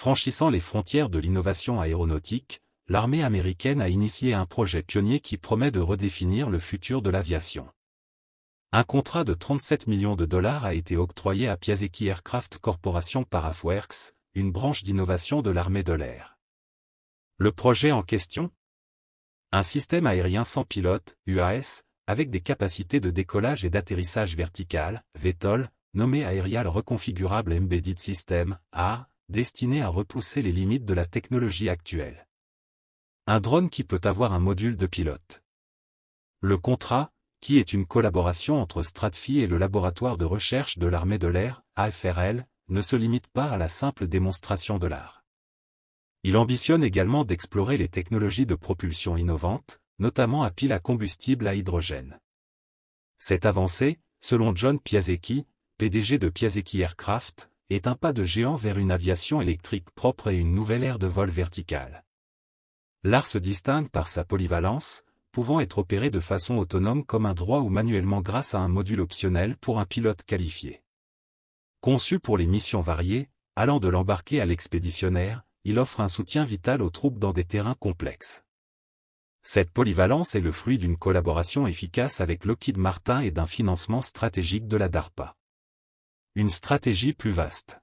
Franchissant les frontières de l'innovation aéronautique, l'armée américaine a initié un projet pionnier qui promet de redéfinir le futur de l'aviation. Un contrat de 37 millions de dollars a été octroyé à Piasecki Aircraft Corporation par AFWERX, une branche d'innovation de l'armée de l'air. Le projet en question? Un système aérien sans pilote, UAS, avec des capacités de décollage et d'atterrissage vertical, VTOL, nommé Aerial Reconfigurable Embedded System, AR, destiné à repousser les limites de la technologie actuelle. Un drone qui peut avoir un module de pilote. Le contrat, qui est une collaboration entre Stratfi et le laboratoire de recherche de l'armée de l'air, AFRL, ne se limite pas à la simple démonstration de l'art. Il ambitionne également d'explorer les technologies de propulsion innovantes, notamment à pile à combustible à hydrogène. Cette avancée, selon John Piasecki, PDG de Piasecki Aircraft, est un pas de géant vers une aviation électrique propre et une nouvelle ère de vol vertical. L'AR se distingue par sa polyvalence, pouvant être opéré de façon autonome comme un droit ou manuellement grâce à un module optionnel pour un pilote qualifié. Conçu pour les missions variées, allant de l'embarqué à l'expéditionnaire, il offre un soutien vital aux troupes dans des terrains complexes. Cette polyvalence est le fruit d'une collaboration efficace avec Lockheed Martin et d'un financement stratégique de la DARPA. Une stratégie plus vaste.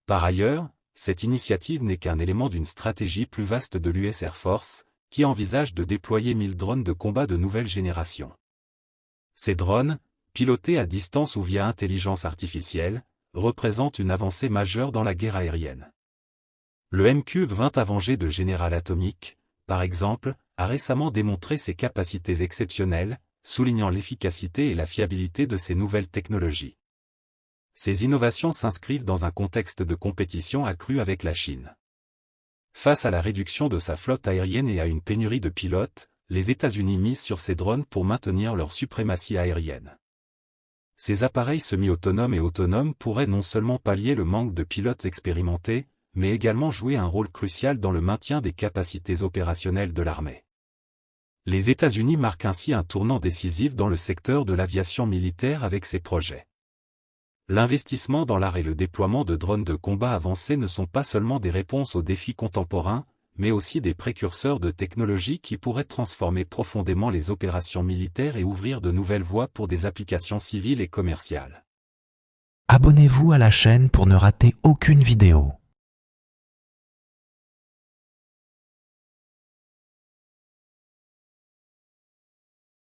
Par ailleurs, cette initiative n'est qu'un élément d'une stratégie plus vaste de l'US Air Force, qui envisage de déployer 1000 drones de combat de nouvelle génération. Ces drones, pilotés à distance ou via intelligence artificielle, représentent une avancée majeure dans la guerre aérienne. Le MQ-20 Avenger de General Atomic, par exemple, a récemment démontré ses capacités exceptionnelles, soulignant l'efficacité et la fiabilité de ces nouvelles technologies. Ces innovations s'inscrivent dans un contexte de compétition accrue avec la Chine. Face à la réduction de sa flotte aérienne et à une pénurie de pilotes, les États-Unis misent sur ces drones pour maintenir leur suprématie aérienne. Ces appareils semi-autonomes et autonomes pourraient non seulement pallier le manque de pilotes expérimentés, mais également jouer un rôle crucial dans le maintien des capacités opérationnelles de l'armée. Les États-Unis marquent ainsi un tournant décisif dans le secteur de l'aviation militaire avec ces projets. L'investissement dans l'art et le déploiement de drones de combat avancés ne sont pas seulement des réponses aux défis contemporains, mais aussi des précurseurs de technologies qui pourraient transformer profondément les opérations militaires et ouvrir de nouvelles voies pour des applications civiles et commerciales. Abonnez-vous à la chaîne pour ne rater aucune vidéo.